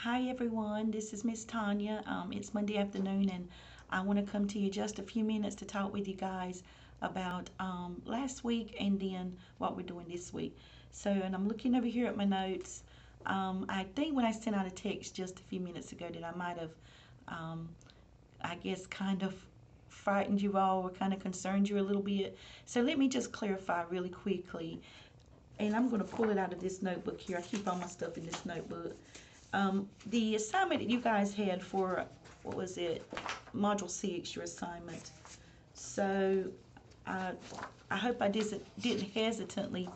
Hi everyone, this is Miss Tanya. It's Monday afternoon and I want to come to you just a few minutes to talk with you guys about last week and then what we're doing this week. And I'm looking over here at my notes. I think when I sent out a text just a few minutes ago that I might have, I guess, kind of frightened you all or kind of concerned you a little bit. So let me just clarify really quickly. And I'm going to pull it out of this notebook here. I keep all my stuff in this notebook. The assignment that you guys had for, what was it, Module 6, your assignment. So I hope I didn't hesitantly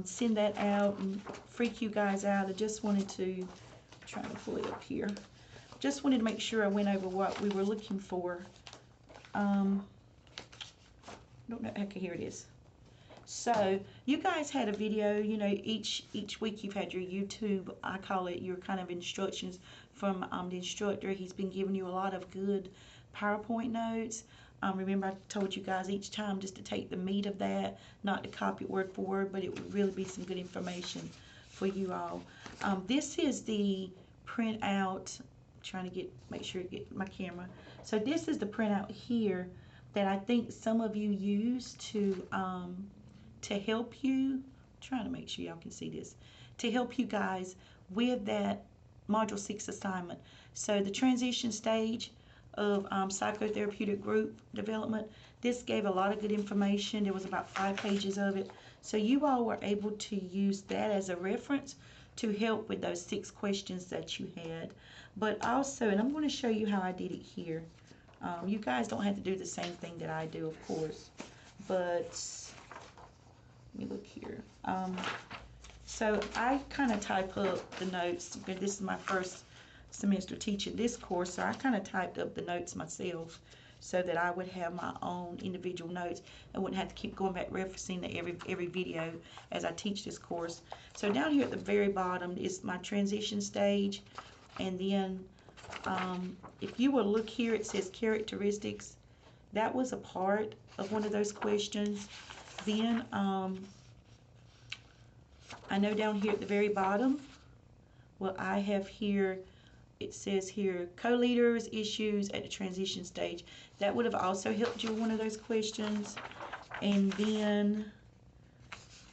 send that out and freak you guys out. I just wanted to, try to pull it up here. Just wanted to make sure I went over what we were looking for. I don't know, okay, here it is. So you guys had a video, you know, each week you've had your YouTube, I call it your kind of instructions from the instructor. He's been giving you a lot of good PowerPoint notes. Remember I told you guys each time just to take the meat of that, not to copy it word for word, but it would really be some good information for you all. This is the printout. I'm trying to make sure I get my camera. So this is the printout here that I think some of you use to help you. I'm trying to make sure y'all can see this, to help you guys with that Module 6 assignment. So the transition stage of psychotherapeutic group development, this gave a lot of good information. There was about 5 pages of it. So you all were able to use that as a reference to help with those 6 questions that you had. But also, and I'm going to show you how I did it here. You guys don't have to do the same thing that I do, of course, but let me look here. So I kind of type up the notes. This is my first semester teaching this course, so I kind of typed up the notes myself so that I would have my own individual notes. I wouldn't have to keep going back referencing to every video as I teach this course. So down here at the very bottom is my transition stage, and then if you will look here, it says characteristics. That was a part of one of those questions. Then I know down here at the very bottom, what I have here, it says here co-leaders issues at the transition stage. That would have also helped you with one of those questions. And then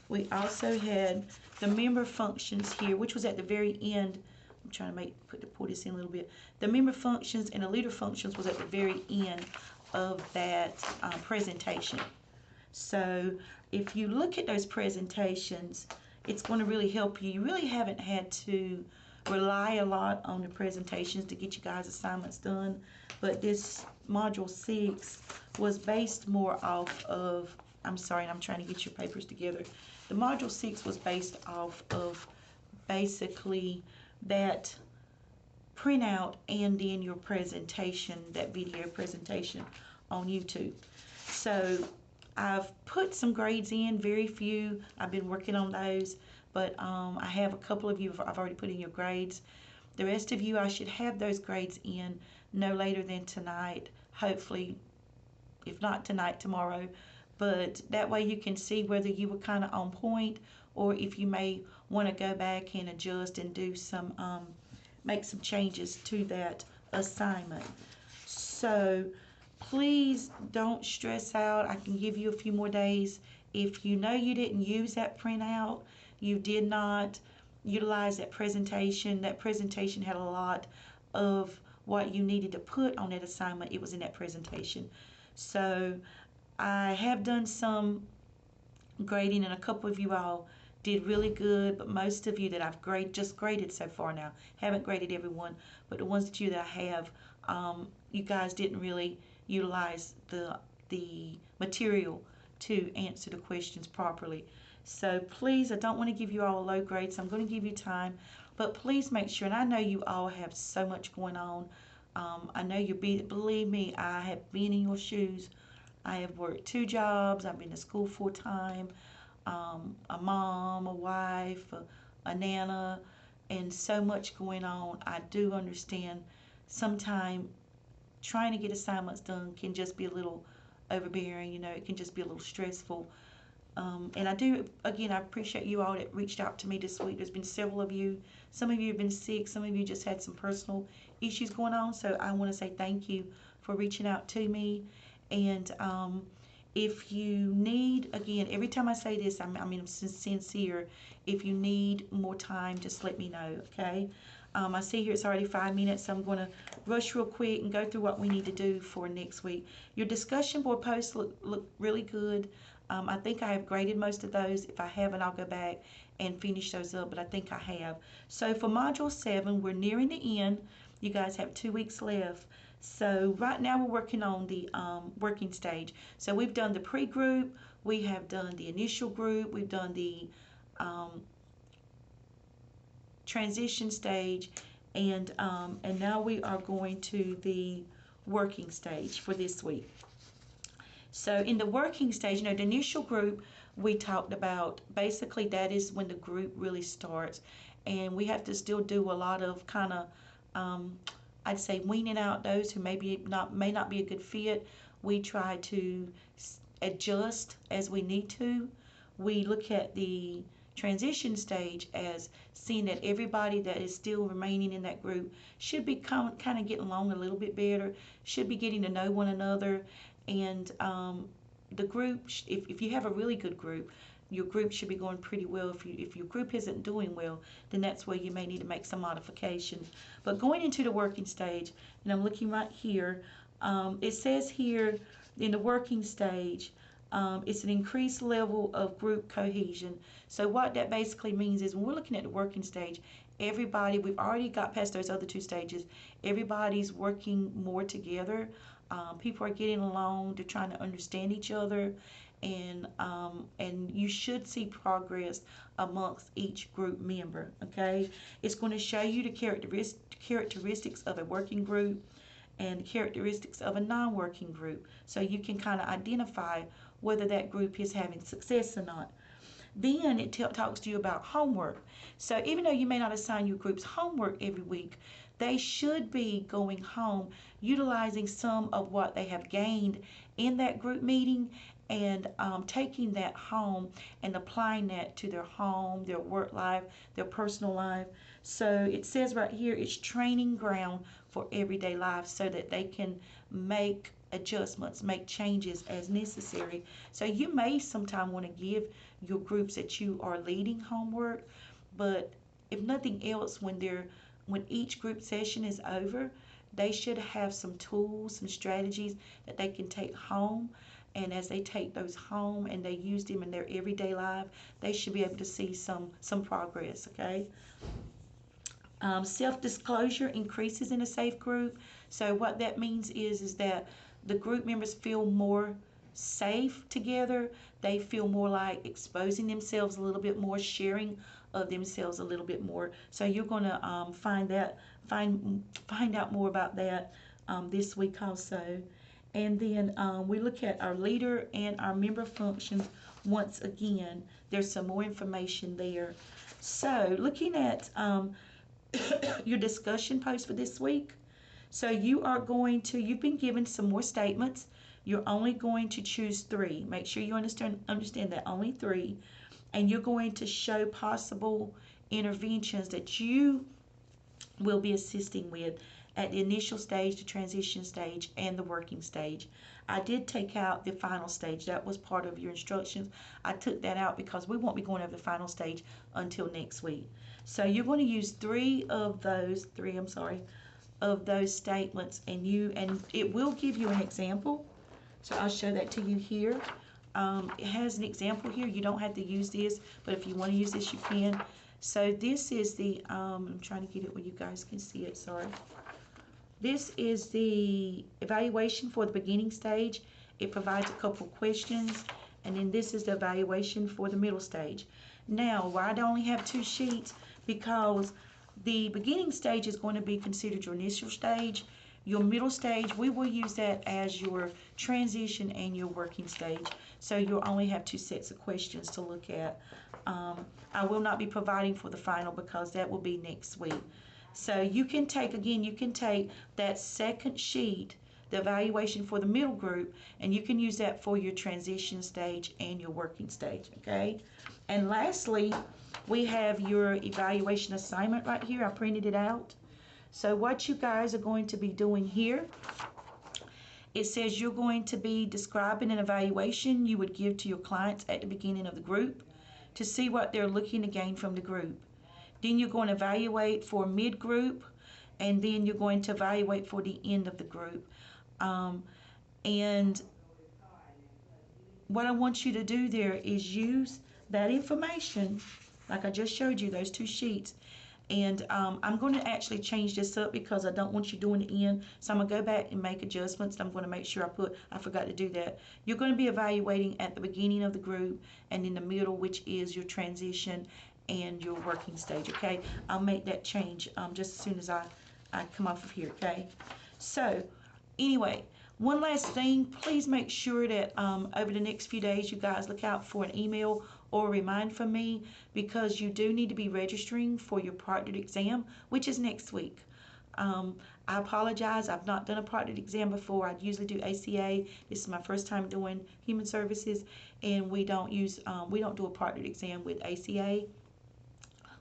we also had the member functions here, which was at the very end. I'm trying to pull this in a little bit. The member functions and the leader functions was at the very end of that presentation. So if you look at those presentations, it's going to really help you. You really haven't had to rely a lot on the presentations to get you guys assignments done, but this Module 6 was based more off of, I'm sorry, I'm trying to get your papers together. The Module 6 was based off of basically that printout and then your presentation, that video presentation on YouTube. So I've put some grades in, very few. I've been working on those, but I have a couple of you I've already put in your grades. The rest of you, I should have those grades in no later than tonight, hopefully, if not tonight, tomorrow. But that way you can see whether you were kind of on point or if you may want to go back and adjust and do some, make some changes to that assignment. So please don't stress out. I can give you a few more days. If you know you didn't use that printout, you did not utilize that presentation had a lot of what you needed to put on that assignment. It was in that presentation. So I have done some grading, and a couple of you all did really good, but most of you that I've just graded so far now, haven't graded everyone, but the ones that I have, you guys didn't really utilize the material to answer the questions properly. So please, I don't want to give you all a low grade, so I'm going to give you time, but please make sure, and I know you all have so much going on. I know believe me, I have been in your shoes. I have worked 2 jobs. I've been to school full time, a mom, a wife, a nana, and so much going on. I do understand sometimes trying to get assignments done can just be a little overbearing. You know, it can just be a little stressful. And I do, again, I appreciate you all that reached out to me this week. There's been several of you. Some of you have been sick. Some of you just had some personal issues going on. So I want to say thank you for reaching out to me. And if you need, again, every time I say this, I mean, I'm sincere. If you need more time, just let me know, okay? I see here it's already 5 minutes, so I'm going to rush real quick and go through what we need to do for next week. Your discussion board posts look really good. I think I have graded most of those. If I haven't, I'll go back and finish those up, but I think I have. So for Module 7, we're nearing the end. You guys have 2 weeks left. So right now we're working on the working stage. So we've done the pre-group, we have done the initial group, we've done the transition stage, and now we are going to the working stage for this week. So in the working stage, the initial group we talked about, basically that is when the group really starts, and we have to still do a lot of kind of I'd say weaning out those who may not be a good fit. We try to adjust as we need to. We look at the transition stage as seeing that everybody that is still remaining in that group should be kind of getting along a little bit better, should be getting to know one another, and the group, if you have a really good group, your group should be going pretty well. If your group isn't doing well, then that's where you may need to make some modifications. But going into the working stage, and I'm looking right here, it says here in the working stage, it's an increased level of group cohesion. So what that basically means is when we're looking at the working stage, everybody, we've already got past those other two stages, everybody's working more together. People are getting along, they're trying to understand each other, and you should see progress amongst each group member, okay? It's going to show you the characteristics of a working group and the characteristics of a non-working group, so you can kind of identify whether that group is having success or not. Then it talks to you about homework. So even though you may not assign your groups homework every week, they should be going home utilizing some of what they have gained in that group meeting, and taking that home and applying that to their home, their work life, their personal life. So it says right here, it's training ground for everyday life, so that they can make adjustments, make changes as necessary. So you may sometime want to give your groups that you are leading homework, but if nothing else, when each group session is over, they should have some tools, some strategies that they can take home. And as they take those home and they use them in their everyday life, they should be able to see some progress, okay? Self-disclosure increases in a safe group. So what that means is that the group members feel more safe together. They feel more like exposing themselves a little bit more, sharing of themselves a little bit more. So you're going to find out more about that this week also. And then we look at our leader and our member functions once again. There's some more information there. So looking at your discussion post for this week. So you've been given some more statements. You're only going to choose 3. Make sure you understand that, only 3. And you're going to show possible interventions that you will be assisting with at the initial stage, the transition stage, and the working stage. I did take out the final stage. That was part of your instructions. I took that out because we won't be going over the final stage until next week. So you're going to use 3 of those statements, and it will give you an example. So I'll show that to you here. It has an example here. You don't have to use this, but if you want to use this, you can. So this is the, I'm trying to get it where you guys can see it, sorry. This is the evaluation for the beginning stage. It provides a couple of questions, and then this is the evaluation for the middle stage. Now, why do I only have 2 sheets? Because the beginning stage is going to be considered your initial stage. Your middle stage, we will use that as your transition and your working stage. So you'll only have 2 sets of questions to look at. I will not be providing for the final because that will be next week. So you can take that second sheet the evaluation for the middle group, and you can use that for your transition stage and your working stage, okay? And lastly, we have your evaluation assignment right here. I printed it out. So what you guys are going to be doing here, it says you're going to be describing an evaluation you would give to your clients at the beginning of the group to see what they're looking to gain from the group. Then you're going to evaluate for mid-group, and then you're going to evaluate for the end of the group. And what I want you to do there is use that information, like I just showed you, those two sheets. And I'm going to actually change this up because I don't want you doing the end. So I'm going to go back and make adjustments. I'm going to make sure I forgot to do that. You're going to be evaluating at the beginning of the group and in the middle, which is your transition and your working stage, okay? I'll make that change just as soon as I come off of here, okay? So anyway, one last thing, please make sure that over the next few days you guys look out for an email or a remind from me, because you do need to be registering for your proctored exam, which is next week. I apologize, I've not done a proctored exam before. I usually do ACA. This is my first time doing human services, and we don't do a proctored exam with ACA.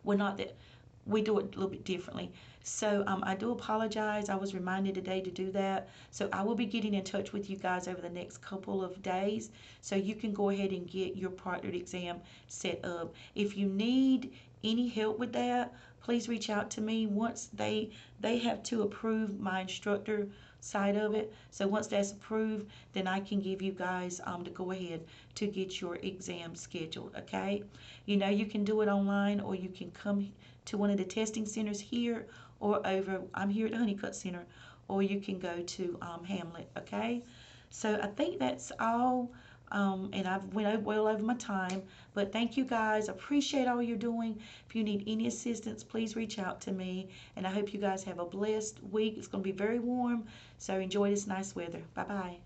We're not that we do it a little bit differently. So I do apologize. I was reminded today to do that. So I will be getting in touch with you guys over the next couple of days so you can go ahead and get your proctored exam set up. If you need any help with that, please reach out to me. Once they have to approve my instructor side of it. So once that's approved, then I can give you guys to go ahead to get your exam scheduled, okay? You know, you can do it online, or you can come to one of the testing centers here, or I'm here at the Honeycutt Center, or you can go to Hamlet, okay? So I think that's all, and I've went well over my time, but thank you guys. Appreciate all you're doing. If you need any assistance, please reach out to me, and I hope you guys have a blessed week. It's going to be very warm, so enjoy this nice weather. Bye-bye.